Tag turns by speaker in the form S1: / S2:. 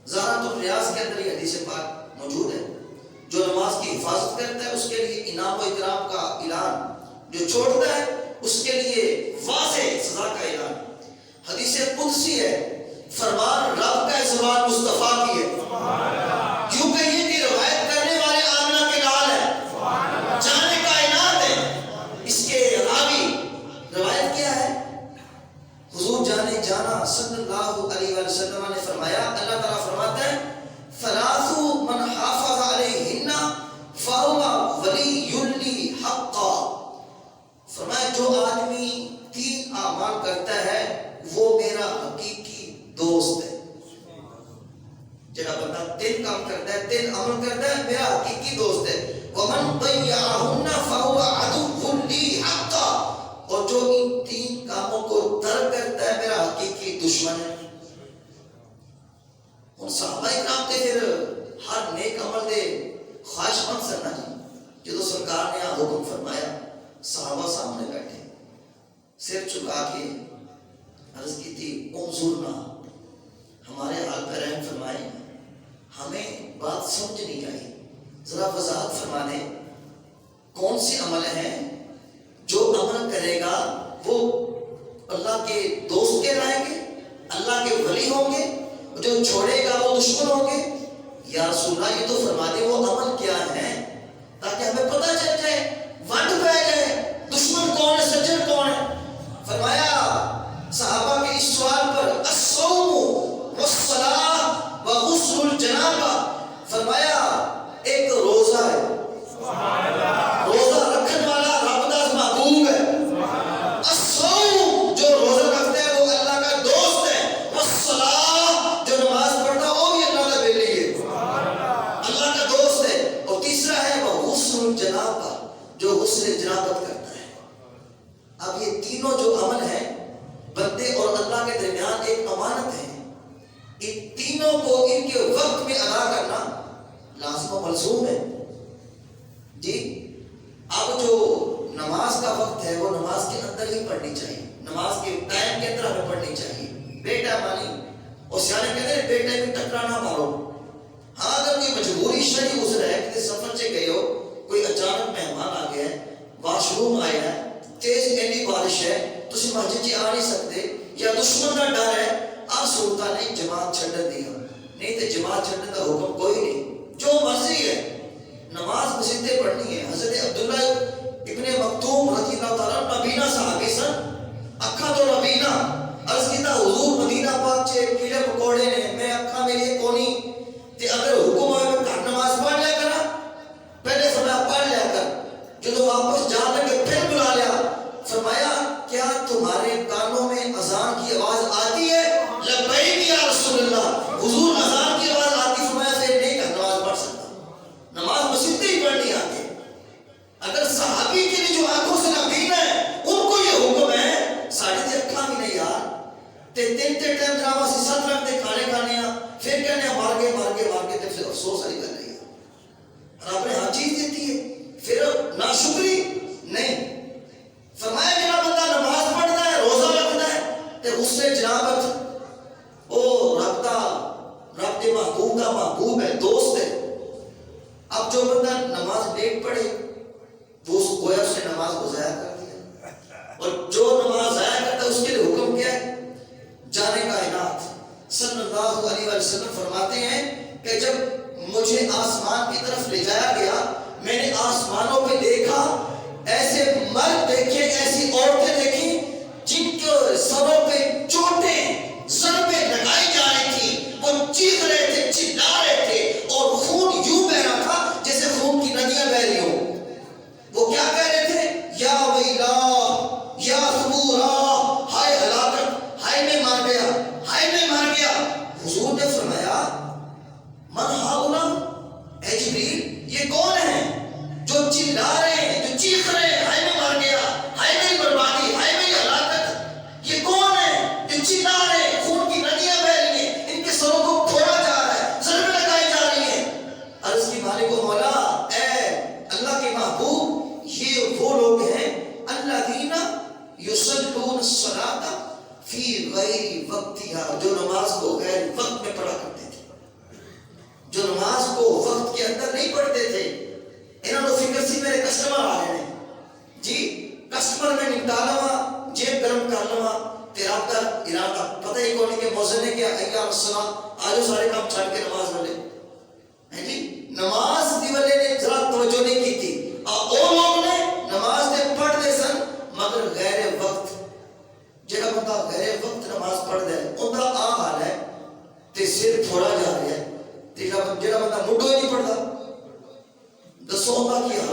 S1: زہرۃ الریاض کے اندر یہ حدیث پاک موجود ہے. جو نماز کی حفاظت کرتا ہے اس کے لیے انعام و اکرام کا اعلان، جو چھوڑتا ہے اس کے لیے واضح سزا کا اعلان. حدیث قدسی ہے، فرمان رب کا زبان مصطفیٰ کی ہے. کیوں کہیے کہ روایت کرنے والے آمنہ کے نال ہے، جانے کائنات ہے. اس کے راوی روایت کیا ہے؟ حضور جانے جانا صلی اللہ علیہ وسلم نے فرمایا، اللہ تعالیٰ فرماتا ہے ثلاث من حافظ علیہن فہو ولی لی حقا. فرمایا جو آدمی 3 اعمال کرتا ہے وہ میرا حقیقی دوست ہے. جڑا بندہ 3 کام کرتا ہے، 3 عمل کرتا ہے، میرا حقیقی دوست ہے. ومن ضیعہن فہو عدو لی حقا. اور جو ان 3 کاموں کو ترک کرتا ہے میرا حقیقی دشمن ہے. اور صحابہ اکرام تے پھر ہر نیک عمل دے خواہش مند سن جی. جدو سرکار نے حکم فرمایا صحابہ سامنے بیٹھے، سر چکا کے عرض کی تھی انظرنا، ہمارے حال پر رحم فرمائے، ہمیں بات سمجھ نہیں آئی، ذرا وضاحت فرما دیں کون سے عمل ہیں جو عمل کرے گا وہ اللہ کے دوست کہلائیں گے، اللہ کے ولی ہوں گے، جو چھوڑے گا وہ دشمن ہوں گے. یا رسول اللہ یہ تو فرما دیں وہ عمل کیا ہے تاکہ ہمیں پتہ چل جائے، ونڈ پہ جائے دشمن کون ہے سجن کون ہے. فرمایا صحابہ کے اس سوال پر الصوم والصلاۃ وغسل الجنابہ، فرمایا ایک روزہ ہے، روزہ رکھنے والا رب دا محبوب ہے. الصوم جو روزہ رکھتا ہے وہ اللہ کا دوست ہے. والصلاۃ جو نماز پڑھتا ہے وہ بھی اللہ کا ولی ہے، اللہ کا دوست ہے. اور تیسرا ہے وغسل الجنابہ جو غسل جنابت کرتا ہے. اب یہ تینوں جو عمل ہیں بندے اور اللہ کے درمیان ایک امانت ہے. ان تینوں کو ان کے وقت میں ادا کرنا لازم و ملزوم ہے جی. اب جو نماز کا وقت ہے وہ نماز کے اندر ہی پڑھنی چاہیے، نماز کے ٹائم کے اندر ہمیں پڑھنی چاہیے. بیٹا مانی اور سیانے کہتے ہیں بیٹے بھی ٹکرانا مارو. ہاں اگر کوئی مجبوری شرعی عذر ہے کہ سفر سے گئے ہو، کوئی اچانک مہمان آ گیا ہے، واش روم آیا ہے، تیز ایلی بارش ہے، تسی مسجد آ نہیں سکتے یا دشمن کا ڈر ہے، آپ سلطان نے جماعت چھڈن دیا. نہیں تو جماعت چھڈن کا حکم کوئی نہیں، جو مرضی ہے نماز مسجد پڑھنی ہے. حضرت عبداللہ ابن مکتوم رضی اللہ تعالیٰ نبینا صحابی سن، اکھا تو نبینا. عرض کیتا حضور مدینہ پاک چے کیڑے مکوڑے نے، میں اکھا میری کونی تے اگر حکم ہوئے میں گھر نماز پڑھ لیا کرا، پہلے فرمایا پڑھ لیا کر. جدو واپس جان لگے پھر بلا لیا، فرمایا کیا تمہارے کانوں میں اذان کی آواز آتی ہے؟ لبیک یا رسول اللہ. حضور اذان کی آواز آتی، فرمایا پھر نہیں کہ نماز پڑھ سکتا، نماز مسجد ہی پڑھنی آتی. اگر صحابی کے لیے جو آنکھوں سے نبینا ہے ان کو یہ حکم ہے، ساڑھے تے اکھا بھی نہیں یار تے 3 ٹائم جناب اسی 7 رکھ دے کھانے کھانے ہیں، پھر کہنے ہیں مار گئے تے پھر افسوس والی کر رہی ہے. اور آپ نے ہر چیز دیتی ہے پھر ناشکری نہیں. فرمایا جناب بندہ نماز پڑھتا ہے، روزہ رکھتا ہے تے اس سے جنابت او رب دے محبوب کا محبوب ہے، دوست ہے. اب جو بندہ نماز لیٹ پڑھے وہ گویا اس نے نماز کو ضائع کر دیا. اور جو نماز ضائع کرتا ہے اس کے لیے حکم کیا ہے؟ جانے کائنات صلی اللہ علیہ وسلم فرماتے ہیں کہ جب مجھے آسمان کی طرف لے جایا گیا، میں نے آسمانوں پہ دیکھا، ایسے مرد دیکھے، ایسی عورتیں دیکھی جن کے سروں پہ چوٹیں ضربیں لگائی جا رہی تھی، وہ چیخ رہے تھے، چلا رہے تھے، اور خون یوں بہ رہا تھا جیسے خون کی ندیاں بہ رہی ہوں. وہ کیا کہہ رہے تھے؟ یا ویلا یا ثبورا، ہائے ہلاکت، ہائے میں مار گیا، ہائے میں مار گیا. حضور نے فرمایا من ہاؤنا، اے جبریل یہ کون ہے جو چلا رہے ہیں، جو چیخ رہے ہیں ہائے میں مار گیا، ہائے میری بربادی، ہائے میری ہلاکت؟ یہ کون ہے جو چلا رہے ہیں، خون کی ندیاں بہ رہی ہیں، ان کے سروں کو پھوڑا جا رہا ہے، ضربیں لگائی جا رہی ہیں. عرض کی مالک و مولا، اے اللہ کے محبوب، یہ وہ لوگ ہیں الذین یصلون الصلاۃ فی غیر وقتها، جو نماز کو غیر وقت میں پڑھا کرتے تھے. فکر سی میرے کسٹمر آ رہے ہیں جی، کسٹمر میں نپٹا لوا، جیب گرم کر لوا، تیرا کا ارادہ پتہ ہی کون کہ موزے نے کیا ایا السلام آجو سارے کام چھڑ کے نماز پڑھ لے ہیں جی۔ نماز دی والے نے ذرا توجہ نہیں کی تھی، او لوگ نے نماز دے پڑھ دے سن مگر غیر وقت، جڑا بندہ غیر وقت نماز پڑھ دے اوندا آ حال ہے تے سر تھوڑا جا رہا ہے، تے جڑا بندہ مڈو ہی نہیں پڑھدا دسو اوندا کی